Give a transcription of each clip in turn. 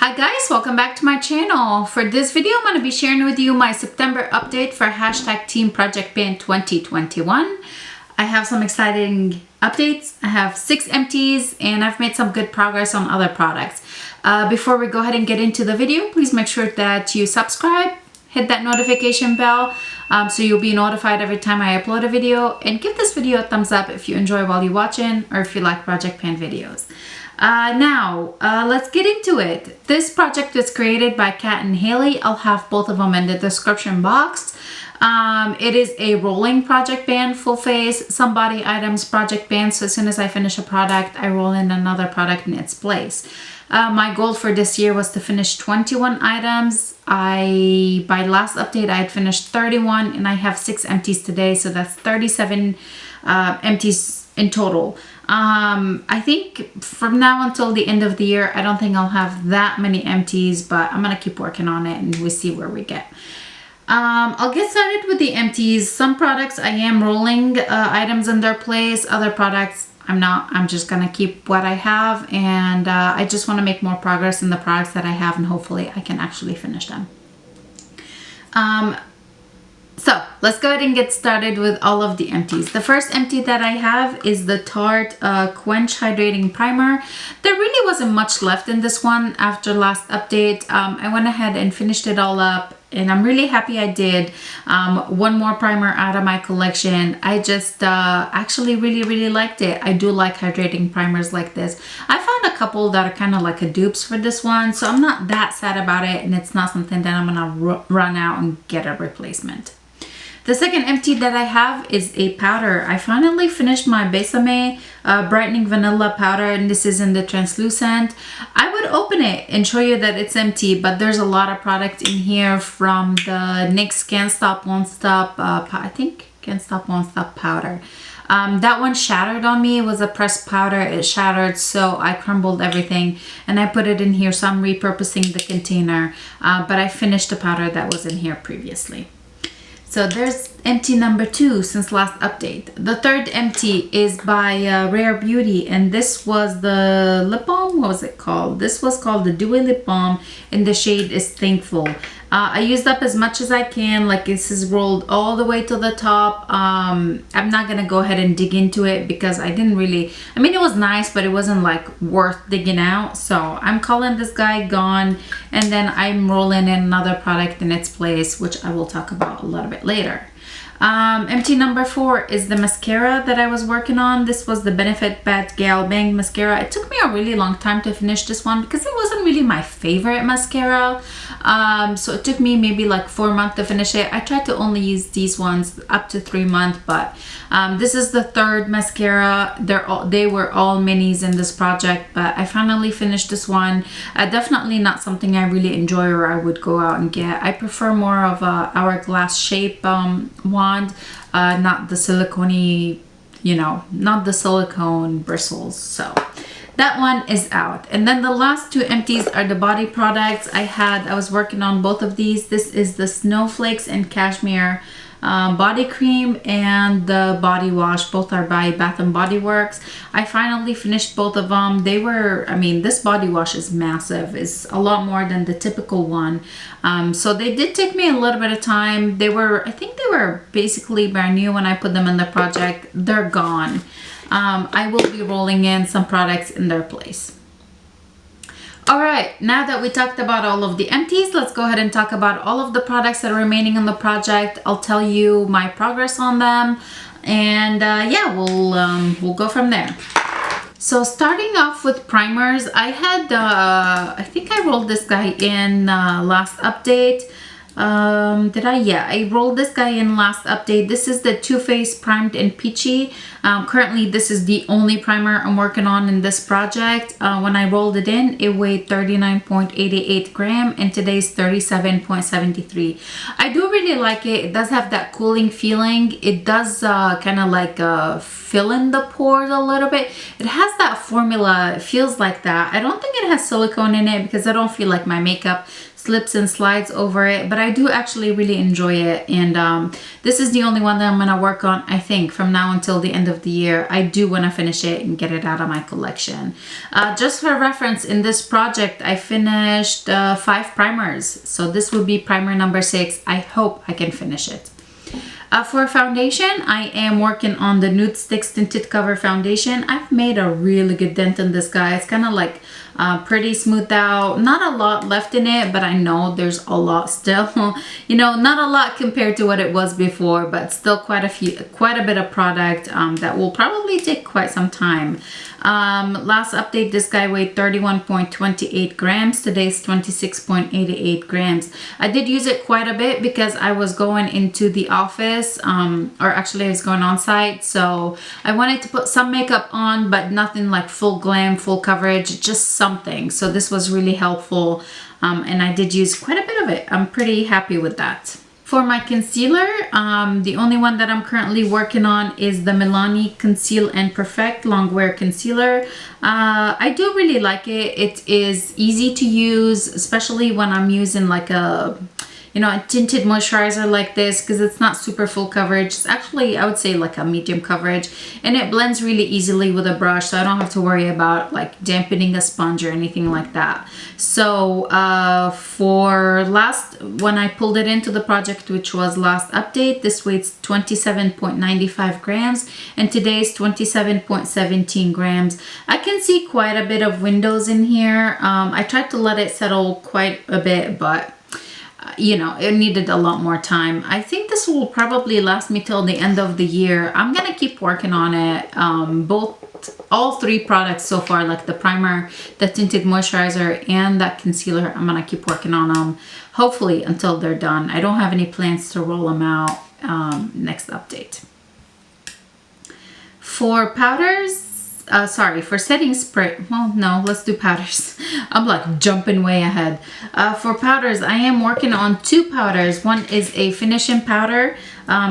Hi guys, welcome back to my channel. For this video, I'm going to be sharing with you my September update for hashtag Team Project Pan 2021. I have some exciting updates. I have 6 empties and I've made some good progress on other products. Before we go ahead and get into the video, please make sure that you subscribe, hit that notification bell so you'll be notified every time I upload a video, and give this video a thumbs up if you enjoy while you're watching or if you like Project Pan videos. Now, let's get into it. This project was created by Kat and Haley. I'll have both of them in the description box. It is a rolling project band, full face, some body items project band. So as soon as I finish a product, I roll in another product in its place. My goal for this year was to finish 21 items. By last update, I had finished 31 and I have 6 empties today. So that's 37 empties in total. I think from now until the end of the year, I don't think I'll have that many empties, but I'm gonna keep working on it and we'll see where we get. I'll get started with the empties. Some products I am rolling items in their place. Other products I'm not. I'm just gonna keep what I have, and I just want to make more progress in the products that I have, and hopefully I can actually finish them. So let's go ahead and get started with all of the empties. The first empty that I have is the Tarte Quench Hydrating Primer. There really wasn't much left in this one after last update. I went ahead and finished it all up, and I'm really happy I did. One more primer out of my collection. I just actually really liked it. I do like hydrating primers like this. I found a couple that are kind of like a dupes for this one, so I'm not that sad about it, and it's not something that I'm gonna run out and get a replacement. The second empty that I have is a powder. I finally finished my Besame Brightening Vanilla Powder, and this is in the translucent. I would open it and show you that it's empty, but there's a lot of product in here from the NYX Can't Stop Won't Stop, I think Can't Stop Won't Stop powder. That one shattered on me. It was a pressed powder. It shattered, so I crumbled everything and I put it in here, so I'm repurposing the container, but I finished the powder that was in here previously. So there's empty number 2 since last update. The third empty is by Rare Beauty, and this was the lip balm. What was it called? This was called the Dewy Lip Balm, and the shade is Thankful. I used up as much as I can. Like, this is rolled all the way to the top. I'm not gonna go ahead and dig into it because I didn't really, I mean, it was nice, but it wasn't like worth digging out. So I'm calling this guy gone, and then I'm rolling in another product in its place, which I will talk about a little bit later. Empty number 4 is the mascara that I was working on. This was the Benefit Bad Gal Bang mascara. It took me a really long time to finish this one because it wasn't really my favorite mascara. So it took me maybe like 4 months to finish it. I tried to only use these ones up to 3 months, but this is the third mascara. They were all minis in this project, but I finally finished this one. Definitely not something I really enjoy or I would go out and get. I prefer more of a Hourglass shape wand, not the silicone, not the silicone bristles. So that one is out. And then the last 2 empties are the body products. I was working on both of these. This is the Snowflakes and Cashmere body cream and the body wash. Both are by Bath and Body Works. I finally finished both of them. They were, I mean, this body wash is massive. It's a lot more than the typical one. So they did take me a little bit of time. I think they were basically brand new when I put them in the project. They're gone. I will be rolling in some products in their place. All right, now that we talked about all of the empties, let's go ahead and talk about all of the products that are remaining on the project. I'll tell you my progress on them, and yeah, we'll go from there. So starting off with primers, I had I think I rolled this guy in last update. Did I? Yeah, I rolled this guy in last update. This is the Too Faced Primed in Peachy. Currently, this is the only primer I'm working on in this project. When I rolled it in, it weighed 39.88 gram, and today's 37.73. I do really like it. It does have that cooling feeling. It does kind of like fill in the pores a little bit. It has that formula. It feels like that. I don't think it has silicone in it because I don't feel like my makeup slips and slides over it, but I do actually really enjoy it. And this is the only one that I'm gonna work on, I think, from now until the end of the year. I do want to finish it and get it out of my collection. Just for reference, in this project I finished 5 primers, so this would be primer number 6. I hope I can finish it. For foundation, I am working on the Nudestix Tinted Cover Foundation. I've made a really good dent in this guy. It's kind of like pretty smoothed out. Not a lot left in it, but I know there's a lot still. You know, not a lot compared to what it was before, but still quite a bit of product that will probably take quite some time. Last update, this guy weighed 31.28 grams. Today's 26.88 grams. I did use it quite a bit because I was going into the office, or actually I was going on site, so I wanted to put some makeup on, but nothing like full glam, full coverage, just something. So this was really helpful, and I did use quite a bit of it. I'm pretty happy with that. For my concealer, the only one that I'm currently working on is the Milani Conceal and Perfect Longwear Concealer. I do really like it. It is easy to use, especially when I'm using like a tinted moisturizer like this, because it's not super full coverage. It's actually, I would say, like a medium coverage, and it blends really easily with a brush, so I don't have to worry about like dampening a sponge or anything like that. So when I pulled it into the project, which was last update, this weighs 27.95 grams, and today's 27.17 grams. I can see quite a bit of windows in here. I tried to let it settle quite a bit, but you know, it needed a lot more time. I think this will probably last me till the end of the year. I'm gonna keep working on it. All 3 products so far, like the primer, the tinted moisturizer, and that concealer, I'm gonna keep working on them, hopefully until they're done. I don't have any plans to roll them out next update. For powders, for setting spray, well, no, let's do powders. I'm like jumping way ahead. For powders, I am working on 2 powders. One is a finishing powder.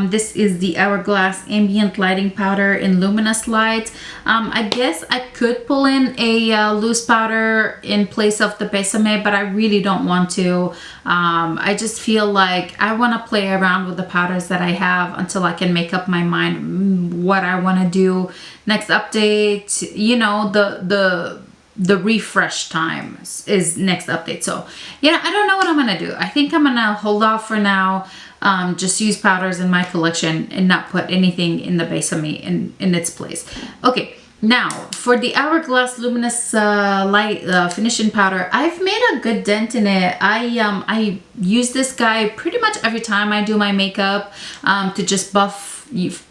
This is the Hourglass Ambient Lighting Powder in Luminous Light. I guess I could pull in a loose powder in place of the Besame, but I really don't want to. I just feel like I want to play around with the powders that I have until I can make up my mind what I want to do next update. You know, the refresh time is next update. So yeah, I don't know what I'm gonna do. I think I'm gonna hold off for now. Just use powders in my collection and not put anything in the Besame in its place. Okay, now for the Hourglass Luminous Light finishing powder, I've made a good dent in it. I use this guy pretty much every time I do my makeup to just buff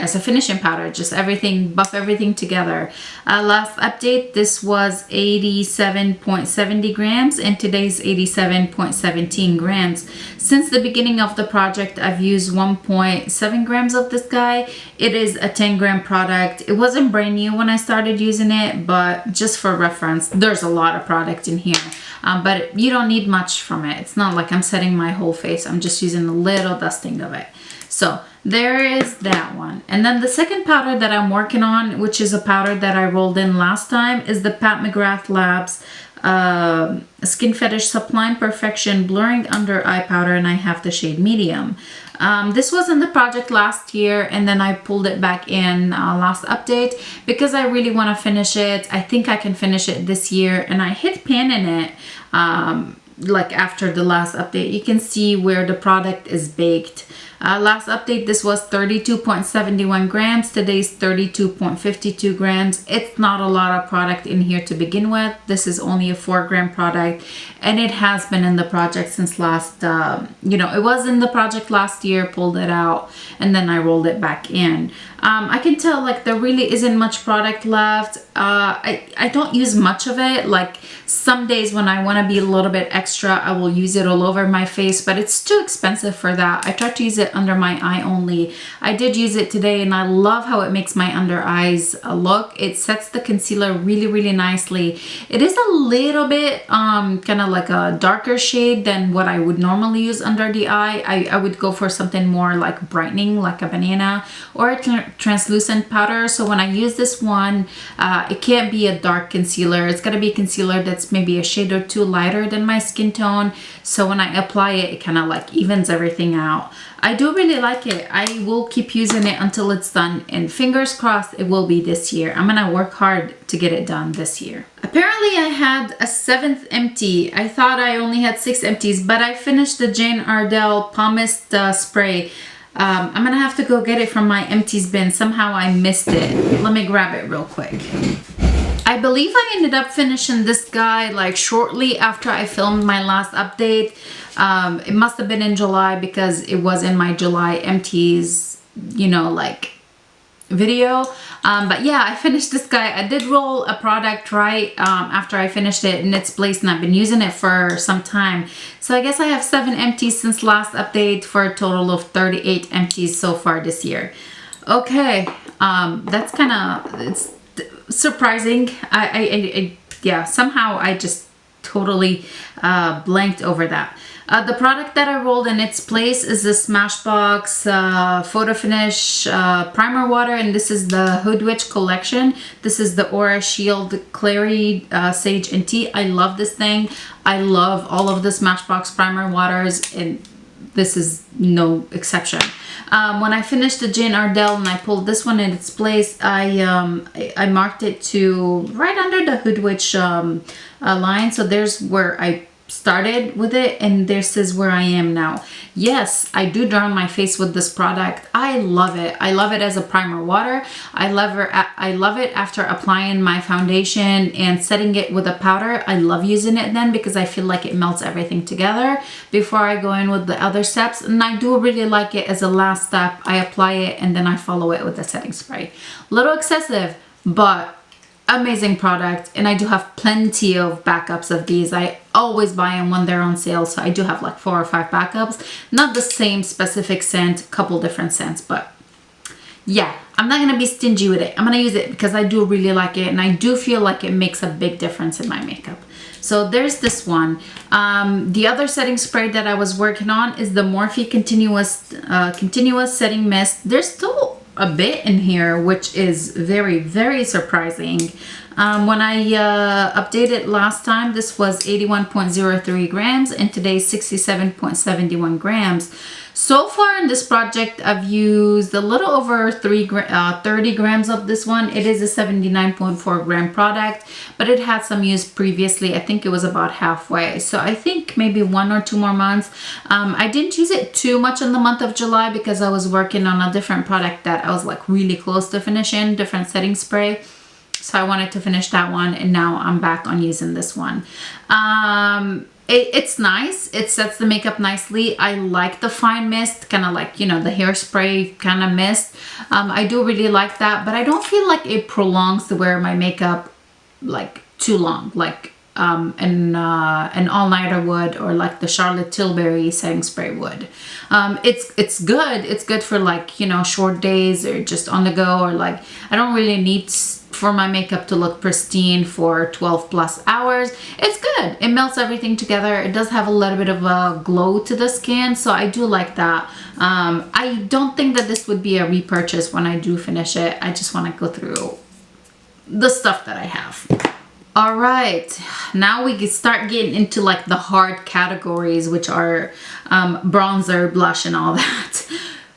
as a finishing powder, just buff everything together. Last update, this was 87.70 grams, and today's 87.17 grams. Since the beginning of the project, I've used 1.7 grams of this guy. It is a 10 gram product. It wasn't brand new when I started using it, but just for reference, there's a lot of product in here. But you don't need much from it. It's not like I'm setting my whole face. I'm just using a little dusting of it. So there is that one. And then the second powder that I'm working on, which is a powder that I rolled in last time, is the Pat McGrath Labs Skin Fetish Sublime Perfection Blurring Under Eye Powder, and I have the shade medium. This was in the project last year, and then I pulled it back in last update because I really want to finish it. I think I can finish it this year, and I hit pan in it like after the last update. You can see where the product is baked. Last update, this was 32.71 grams. Today's 32.52 grams. It's not a lot of product in here to begin with. This is only a 4 gram product, and it has been in the project since last, it was in the project last year, pulled it out, and then I rolled it back in. I can tell like there really isn't much product left. I don't use much of it. Like some days when I want to be a little bit extra, I will use it all over my face, but it's too expensive for that. I try to use it under my eye only. I did use it today, and I love how it makes my under eyes look. It sets the concealer really, really nicely. It is a little bit kind of like a darker shade than what I would normally use under the eye. I would go for something more like brightening, like a banana or a translucent powder. So when I use this one, it can't be a dark concealer. It's got to be a concealer that's maybe a shade or two lighter than my skin skin tone. So when I apply it, it kind of like evens everything out. I do really like it. I will keep using it until it's done, and fingers crossed it will be this year. I'm gonna work hard to get it done this year. Apparently I had a 7th empty. I thought I only had 6 empties, but I finished the Jane Irdelle Pumice spray. I'm gonna have to go get it from my empties bin. Somehow I missed it. Let me grab it real quick. I believe I ended up finishing this guy like shortly after I filmed my last update. It must have been in July because it was in my July empties, you know, like video. But yeah, I finished this guy. I did roll a product right after I finished it in its place, and I've been using it for some time. So I guess I have 7 empties since last update for a total of 38 empties so far this year. Okay, that's kind of, it's surprising. Yeah, somehow I just totally blanked over that. The product that I rolled in its place is the Smashbox Photo Finish Primer Water, and this is the Hood Witch collection. This is the Aura Shield Clary Sage and Tea. I love this thing. I love all of the Smashbox Primer Waters, and this is no exception. When I finished the Jane Irdelle and I pulled this one in its place, I marked it to right under the Hood Witch line. So there's where I started with it, and this is where I am now. Yes, I do dry my face with this product. I love it. I love it as a primer water. I love it after applying my foundation and setting it with a powder. I love using it then because I feel like it melts everything together before I go in with the other steps. And I do really like it as a last step. I apply it and then I follow it with the setting spray. A little excessive, but amazing product, and I do have plenty of backups of these. I always buy them when they're on sale, so I do have like 4 or 5 backups. Not the same specific scent, couple different scents, but yeah, I'm not gonna be stingy with it. I'm gonna use it because I do really like it, and I do feel like it makes a big difference in my makeup. So there's this one. The other setting spray that I was working on is the Morphe Continuous Setting Mist. There's still a bit in here, which is very, very surprising. When I updated last time, this was 81.03 grams, and today's 67.71 grams. So far in this project, I've used a little over 30 grams of this one. It is a 79.4 gram product, but it had some use previously. I think it was about halfway. So I think maybe 1 or 2 more months. I didn't use it too much in the month of July because I was working on a different product that I was like really close to finishing, different setting spray. So I wanted to finish that one, and now I'm back on using this one. It's nice. It sets the makeup nicely. I like the fine mist, kind of like, you know, the hairspray kind of mist. I do really like that, but I don't feel like it prolongs the wear of my makeup like too long, like an all-nighter would, or like the Charlotte Tilbury setting spray would. It's good. It's good for like, you know, short days or just on the go, or like I don't really need for my makeup to look pristine for 12 plus hours. It's good. It melts everything together. It does have a little bit of a glow to the skin, so I do like that. I don't think that this would be a repurchase when I do finish it. I just want to go through the stuff that I have. All right, now we can start getting into like the hard categories, which are bronzer, blush, and all that.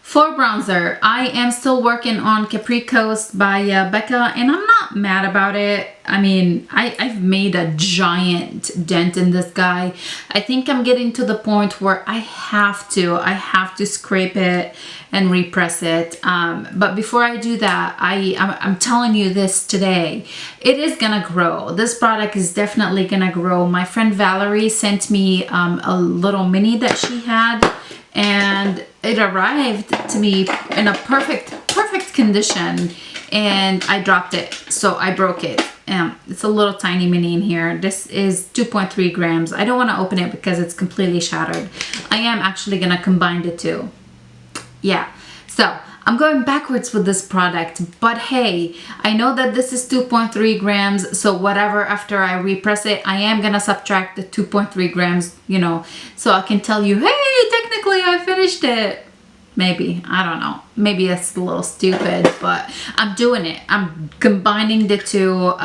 For bronzer, I am still working on Capri Coast by Becca, and I'm not mad about it. I mean, I've made a giant dent in this guy. I think I'm getting to the point where I have to scrape it and repress it. But before I do that, I'm telling you this today, it is gonna grow. This product is definitely gonna grow. My friend Valerie sent me a little mini that she had, and it arrived to me in a perfect condition, and I dropped it, so I broke it. It's a little tiny mini in here. This is 2.3 grams. I don't want to open it because it's completely shattered. I am actually gonna combine the two. Yeah, so I'm going backwards with this product, but hey, I know that this is 2.3 grams, so whatever, after I repress it, I am gonna subtract the 2.3 grams, you know, so I can tell you, hey, technically I finished it. Maybe, I don't know. Maybe it's a little stupid, but I'm doing it. I'm combining the two.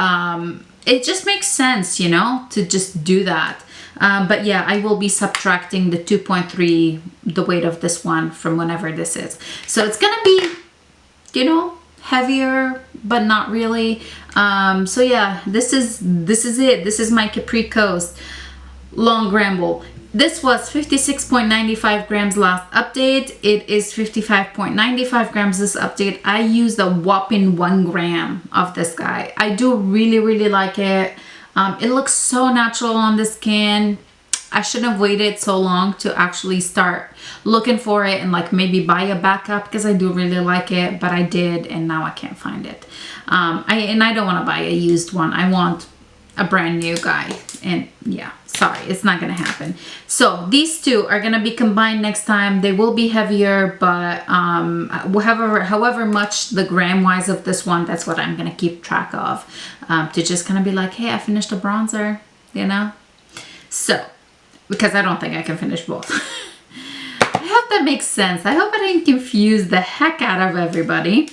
It just makes sense, you know, to just do that. But yeah, I will be subtracting the 2.3, the weight of this one from whenever this is. So it's gonna be, you know, heavier, but not really. So yeah, this is it. This is my Capri Coast Long Ramble. This was 56.95 grams last update. It is 55.95 grams this update. I used a whopping 1 gram of this guy. I do really like it. It looks so natural on the skin. I shouldn't have waited so long to actually start looking for it and like maybe buy a backup, because I do really like it, but I did and now I can't find it. I don't want to buy a used one. I want a brand new guy, and yeah, sorry, it's not gonna happen. So these two are gonna be combined next time. They will be heavier, but however much the gram wise of this one, that's what I'm gonna keep track of, to just kind of be like, hey, I finished a bronzer, you know. So because I don't think I can finish both. I hope that makes sense. I hope I didn't confuse the heck out of everybody.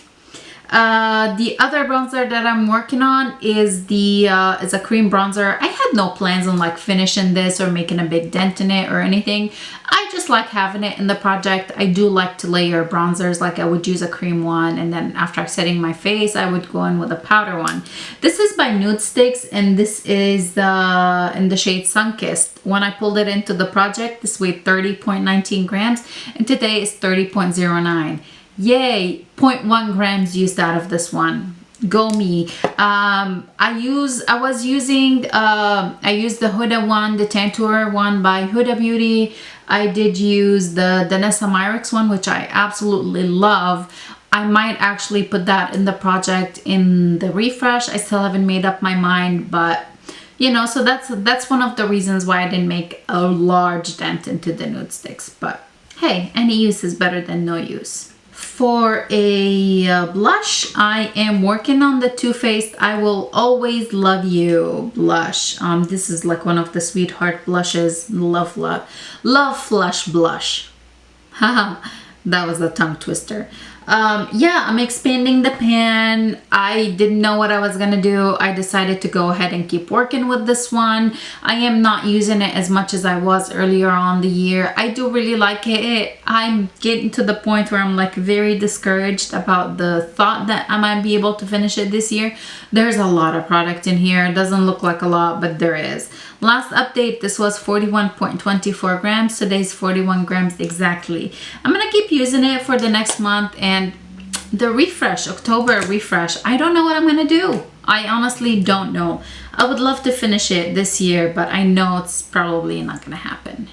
The other bronzer that I'm working on is is a cream bronzer. I had no plans on like finishing this or making a big dent in it or anything. I just like having it in the project. I do like to layer bronzers. Like I would use a cream one, and then after setting my face, I would go in with a powder one. This is by Nudestix, and this is in the shade Sunkissed. When I pulled it into the project, this weighed 30.19 grams, and today is 30.09. Yay, 0.1 grams used out of this one. Go me. I used the Huda one, the Tantour one by Huda Beauty. I did use the Danessa Myricks one, which I absolutely love. I might actually put that in the project in the refresh. I still haven't made up my mind, but you know, so that's one of the reasons why I didn't make a large dent into the Nudestix. But hey, any use is better than no use. For a blush, I am working on the Too Faced I Will Always Love You blush. This is like one of the sweetheart blushes. Love Flush blush. Haha, that was a tongue twister. Yeah, I'm expanding the pan. I didn't know what I was gonna do. I decided to go ahead and keep working with this one. I am not using it as much as I was earlier on the year. I do really like it. I'm getting to the point where I'm like very discouraged about the thought that I might be able to finish it this year. There's a lot of product in here. It doesn't look like a lot, but there is. Last update, this was 41.24 grams. Today's 41 grams exactly. I'm gonna keep using it for the next month, and the refresh, October refresh, I don't know what I'm gonna do. I honestly don't know. I would love to finish it this year, but I know it's probably not gonna happen.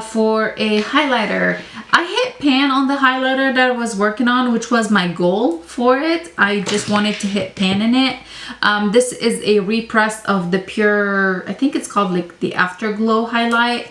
For a highlighter, I hit pan on the highlighter that I was working on, which was my goal for it. I just wanted to hit pan in it. This is a repress of the Pure, I think it's called like the Afterglow highlight.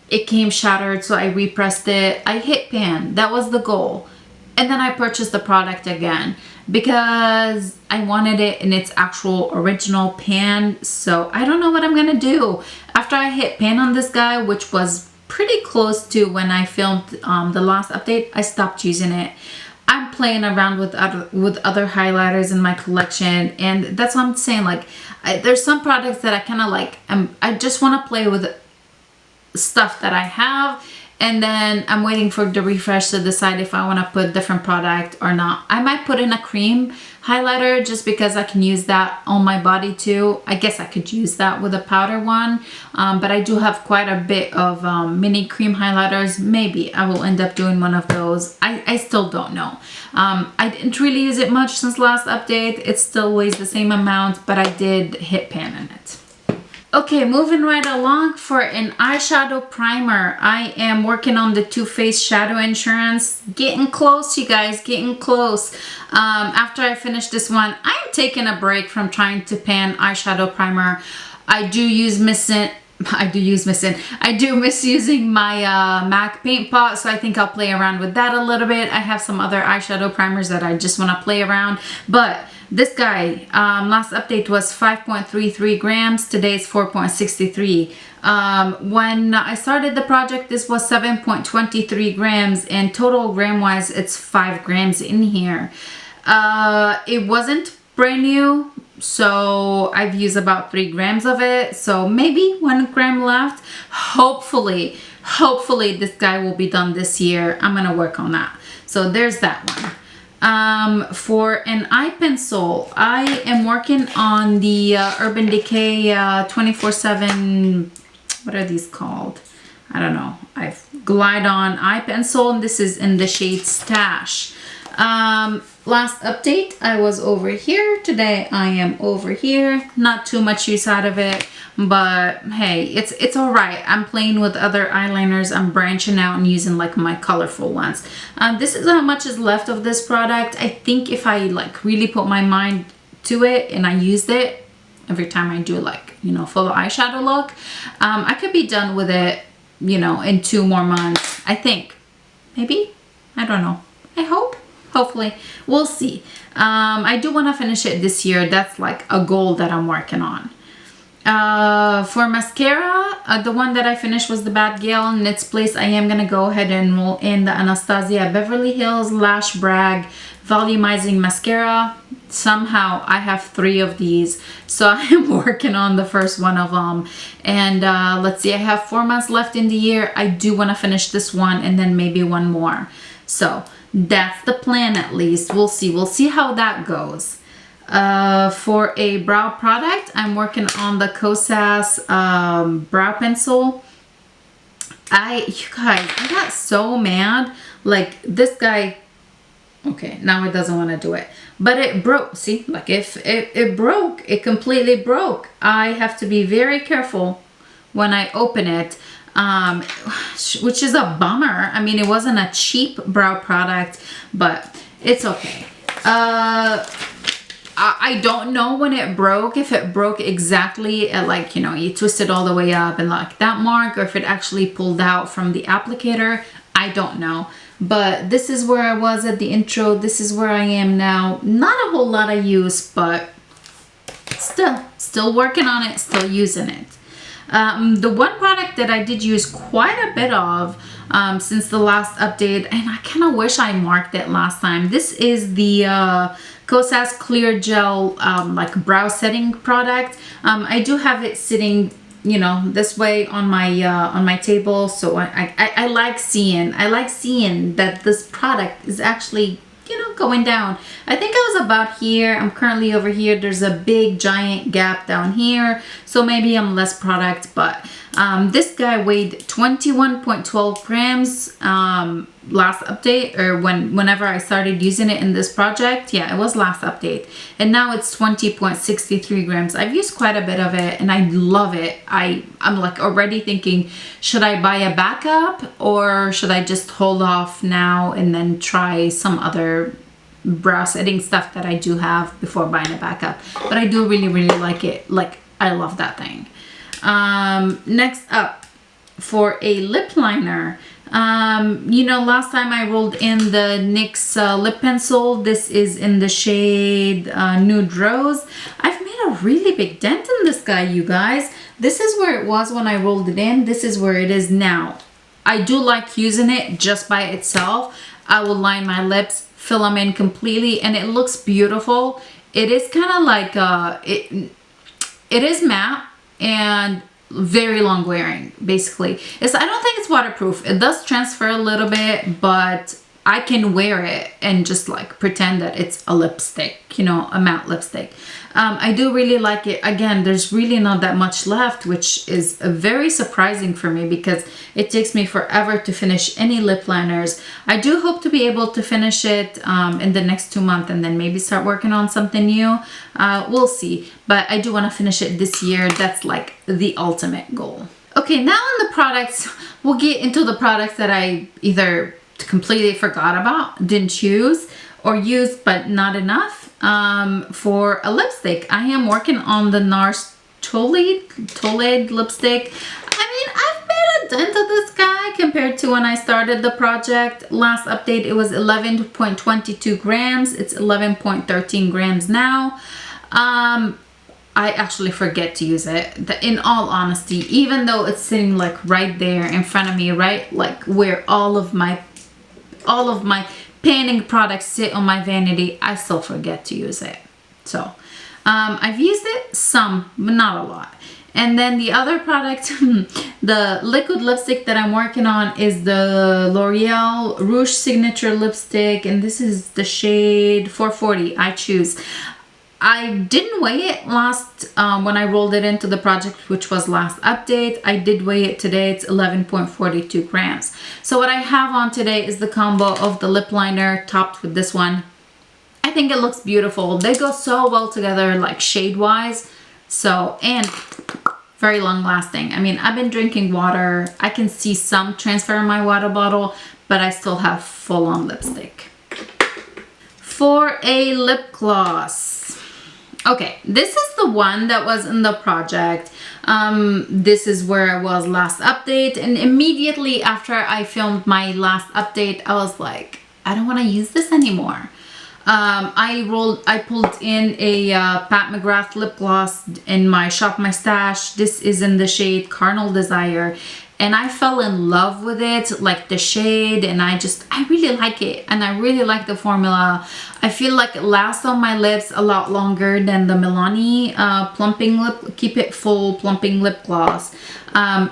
It came shattered, so I repressed it. I hit pan, that was the goal. And then I purchased the product again because I wanted it in its actual original pan. So I don't know what I'm gonna do. After I hit pan on this guy, which was pretty close to when I filmed the last update, I stopped using it. I'm playing around with other highlighters in my collection, and that's what I'm saying. Like, there's some products that I kind of like. I just want to play with stuff that I have, and then I'm waiting for the refresh to decide if I want to put different product or not. I might put in a cream highlighter just because I can use that on my body too. I guess I could use that with a powder one, but I do have quite a bit of mini cream highlighters. Maybe I will end up doing one of those. I still don't know. I didn't really use it much since last update. It still weighs the same amount, but I did hit pan in it. Okay, moving right along for an eyeshadow primer. I am working on the Too Faced Shadow Insurance. Getting close, you guys, getting close. After I finish this one, I'm taking a break from trying to pan eyeshadow primer. I do miss using my MAC paint pot, so I think I'll play around with that a little bit. I have some other eyeshadow primers that I just want to play around, but this guy, last update was 5.33 grams. Today's 4.63. When I started the project, this was 7.23 grams, and total gram wise, it's 5 grams in here. It wasn't brand new, So I've used about 3 grams of it. So maybe 1 gram left. Hopefully this guy will be done this year. I'm gonna work on that. So there's that one. For an eye pencil, I am working on the Urban Decay 24/7, what are these called? I don't know. I've Glide On eye pencil, and this is in the shade Stash. Last update, I was over here. Today I am over here. Not too much use out of it, but hey, it's all right. I'm playing with other eyeliners. I'm branching out and using like my colorful ones. This is how much is left of this product. I think if I like really put my mind to it and I used it every time I do like, you know, full eyeshadow look, I could be done with it, you know, in 2 more months. I think, maybe, I don't know. I hope. Hopefully, we'll see. I do want to finish it this year. That's like a goal that I'm working on. For mascara, the one that I finished was the Bad Gal. In its place, I am going to go ahead and roll in the Anastasia Beverly Hills Lash Brag Volumizing Mascara. Somehow, I have 3 of these. So I am working on the first one of them. And let's see, I have 4 months left in the year. I do want to finish this one and then maybe 1 more. So that's the plan, at least. We'll see how that goes. For a brow product, I'm working on the Kosas brow pencil. You guys, I got so mad. Like this guy, okay, now it doesn't want to do it, but it broke. See, like if it broke, it completely broke. I have to be very careful when I open it. Which is a bummer. I mean, it wasn't a cheap brow product, but it's okay. I don't know when it broke, if it broke exactly at like, you know, you twisted all the way up and like that mark, or if it actually pulled out from the applicator. I don't know. But this is where I was at the intro. This is where I am now. Not a whole lot of use, but still working on it, still using it. The one product that I did use quite a bit of since the last update, and I kind of wish I marked it last time. This is the Kosas Clear Gel like brow setting product. I do have it sitting, you know, this way on my table, so I like seeing that this product is actually, you know, going down. I think I was about here. I'm currently over here. There's a big giant gap down here, so maybe I'm less product, but this guy weighed 21.12 grams last update, or whenever I started using it in this project. Yeah, it was last update, and now it's 20.63 grams. I've used quite a bit of it and I love it. I'm like already thinking, should I buy a backup or should I just hold off now and then try some other brow setting stuff that I do have before buying a backup. But I do really like it. Like, I love that thing. Next up, for a lip liner, you know, last time I rolled in the NYX lip pencil. This is in the shade Nude Rose. I've made a really big dent in this guy, you guys. This is where it was when I rolled it in. This is where it is now. I do like using it just by itself. I will line my lips, fill them in completely, and it looks beautiful. It is kind of like it is matte and very long wearing, basically. I don't think it's waterproof. It does transfer a little bit, but I can wear it and just like pretend that it's a lipstick, you know, a matte lipstick. I do really like it. Again, there's really not that much left, which is very surprising for me because it takes me forever to finish any lip liners. I do hope to be able to finish it in the next 2 months and then maybe start working on something new. We'll see, but I do want to finish it this year. That's like the ultimate goal. Okay, now on the products, we'll get into the products that I either completely forgot about, didn't use, or used but not enough. For a lipstick, I am working on the Nars Tolede lipstick. I mean, I've made a dent of this guy compared to when I started the project. Last update, it was 11.22 grams. It's 11.13 grams now. I actually forget to use it, in all honesty, even though it's sitting like right there in front of me, right? Like where all of my painting products sit on my vanity, I still forget to use it. So I've used it some, but not a lot. And then the other product, the liquid lipstick that I'm working on is the L'Oreal Rouge Signature Lipstick. And this is the shade 440, I Choose. I didn't weigh it last, when I rolled it into the project, which was last update. I did weigh it today. It's 11.42 grams. So what I have on today is the combo of the lip liner topped with this one. I think it looks beautiful. They go so well together, like shade wise. So, and very long lasting. I mean, I've been drinking water. I can see some transfer in my water bottle, but I still have full on lipstick. For a lip gloss. Okay, this is the one that was in the project. This is where I was last update, and immediately after I filmed my last update, I was like, I don't want to use this anymore. I pulled in a Pat McGrath lip gloss in my Shop My Stash. This is in the shade Carnal Desire, and I fell in love with it, like the shade, and I really like it, and I really like the formula. I feel like it lasts on my lips a lot longer than the Milani Plumping Keep It Full Plumping Lip Gloss.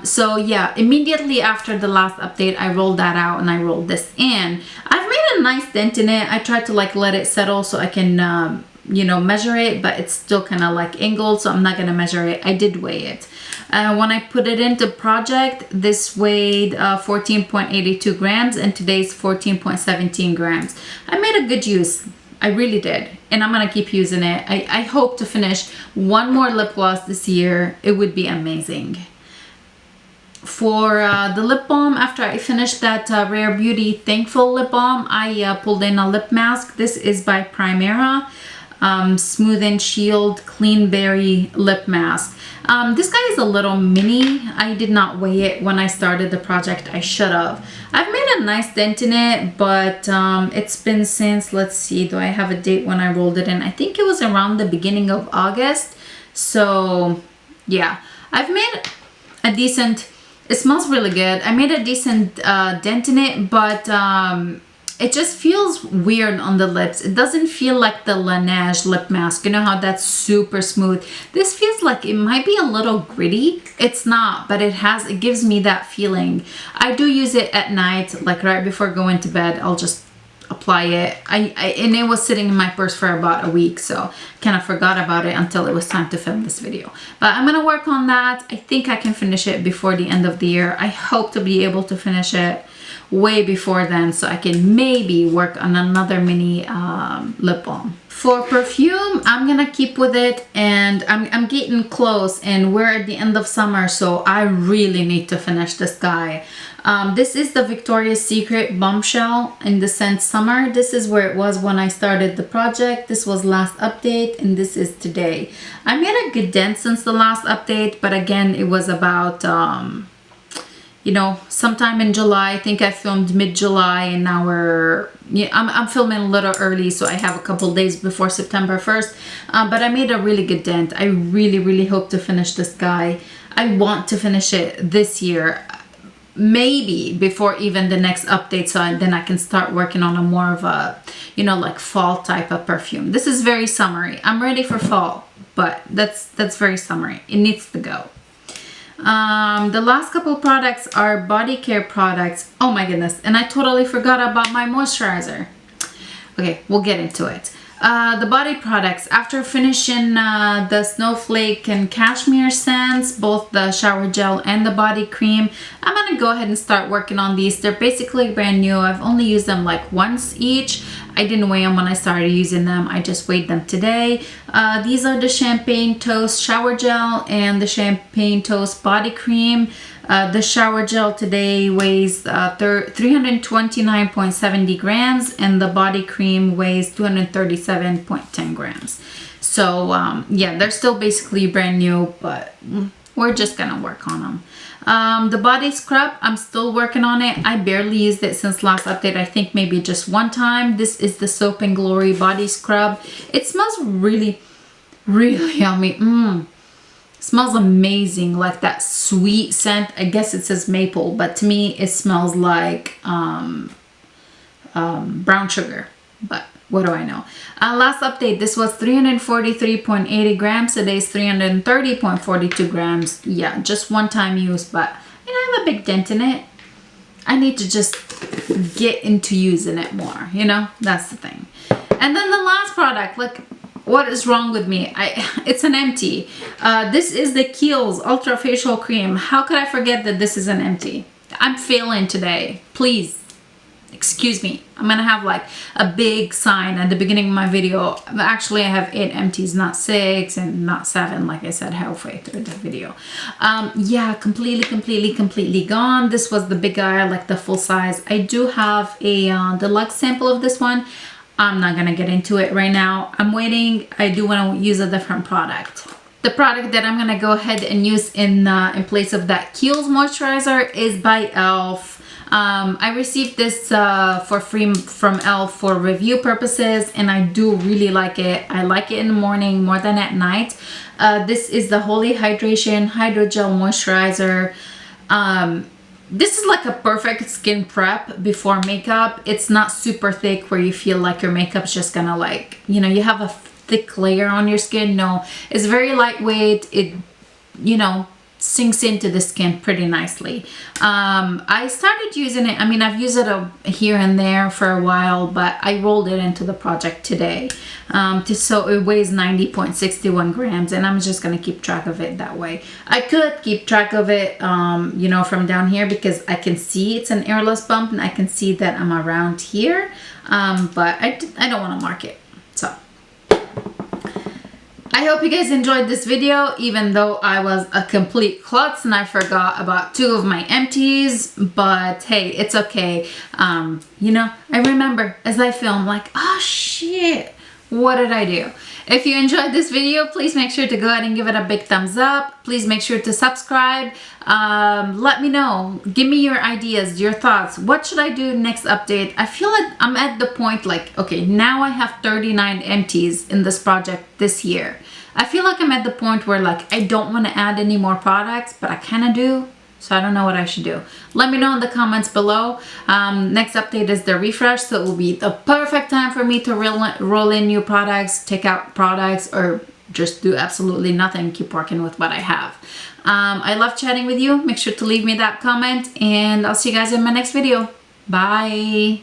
So yeah, immediately after the last update, I rolled that out and I rolled this in. I've made a nice dent in it. I tried to like let it settle so I can, you know, measure it, but it's still kind of like angled, so I'm not going to measure it. I did weigh it. When I put it into project, this weighed 14.82 grams and today's 14.17 grams. I made a good use. I really did. And I'm going to keep using it. I hope to finish one more lip gloss this year. It would be amazing. For the lip balm, after I finished that Rare Beauty Thankful lip balm, I pulled in a lip mask. This is by Primera. Smooth and Shield Clean Berry Lip Mask. This guy is a little mini. I did not weigh it when I started the project. I should have. I've made a nice dent in it, but it's been since, let's see, do I have a date when I rolled it in? I think it was around the beginning of August. So yeah, I've made a decent, it smells really good. I made a decent dent in it, but it just feels weird on the lips. It doesn't feel like the Laneige lip mask. You know how that's super smooth? This feels like it might be a little gritty. It's not, but it gives me that feeling. I do use it at night, like right before going to bed. I'll just apply it. And it was sitting in my purse for about a week, so kind of forgot about it until it was time to film this video. But I'm gonna work on that. I think I can finish it before the end of the year. I hope to be able to finish it way before then, so I can maybe work on another mini lip balm. For perfume, I'm gonna keep with it, and I'm getting close, and we're at the end of summer, so I really need to finish this guy. This is the Victoria's Secret Bombshell in the scent Summer. This is where it was when I started the project. This was last update, and this is today. I made a good dent since the last update, but again, it was about you know, sometime in July. I think I filmed mid-July, and now I'm filming a little early, so I have a couple days before September 1st. But I made a really good dent. I really hope to finish this guy. I want to finish it this year, maybe before even the next update, so then I can start working on a more of a, you know, like fall type of perfume. This is very summery. I'm ready for fall, but that's very summery. It needs to go. The last couple products are body care products. Oh my goodness, and I totally forgot about my moisturizer. Okay, we'll get into it. The body products, after finishing the Snowflake and Cashmere scents, both the shower gel and the body cream, I'm gonna go ahead and start working on these. They're basically brand new. I've only used them like once each. I didn't weigh them when I started using them. I just weighed them today. These are the Champagne Toast Shower Gel and the Champagne Toast Body Cream. The shower gel today weighs 329.70 grams, and the body cream weighs 237.10 grams. So yeah, they're still basically brand new, but we're just gonna work on them. The body scrub, I'm still working on it. I barely used it since last update. I think maybe just one time. This is the Soap and Glory body scrub. It smells really yummy. Smells amazing, like that sweet scent. I guess it says maple, but to me it smells like brown sugar, but what do I know? Last update, this was 343.80 grams. Today's 330.42 grams. Yeah, just one time use, but you know, I have a big dent in it. I need to just get into using it more, you know? That's the thing. And then the last product, like, what is wrong with me? It's an empty. This is the Kiehl's Ultra Facial Cream. How could I forget that this is an empty? I'm failing today. Please, excuse me. I'm gonna have like a big sign at the beginning of my video. Actually, I have 8 empties, not 6 and not 7, like I said halfway through the video. Yeah, completely gone. This was the big eye, like the full size. I do have a deluxe sample of this one. I'm not gonna get into it right now. I'm waiting. I do want to use a different product. The product that I'm gonna go ahead and use in place of that Kiehl's moisturizer is by e.l.f. I received this for free from e.l.f. for review purposes, and I do really like it. I like it in the morning more than at night. This is the Holy Hydration Hydrogel Moisturizer. This is like a perfect skin prep before makeup. It's not super thick where you feel like your makeup's just gonna, like, you know, you have a thick layer on your skin. No, it's very lightweight. It, you know, sinks into the skin pretty nicely. I started using it. I mean, I've used it here and there for a while, but I rolled it into the project today. So it weighs 90.61 grams, and I'm just gonna keep track of it that way. I could keep track of it, you know, from down here, because I can see it's an airless pump and I can see that I'm around here, but I don't want to mark it. So I hope you guys enjoyed this video, even though I was a complete klutz and I forgot about 2 of my empties, but hey, it's okay. You know, I remember as I film, like, oh shit, what did I do? If you enjoyed this video, please make sure to go ahead and give it a big thumbs up. Please make sure to subscribe. Let me know. Give me your ideas, your thoughts. What should I do next update? I feel like I'm at the point, like, okay, now I have 39 empties in this project this year. I feel like I'm at the point where, like, I don't want to add any more products, but I kind of do. So I don't know what I should do. Let me know in the comments below. Next update is the refresh, so it will be the perfect time for me to roll in new products, take out products, or just do absolutely nothing, keep working with what I have. I love chatting with you. Make sure to leave me that comment, and I'll see you guys in my next video. Bye.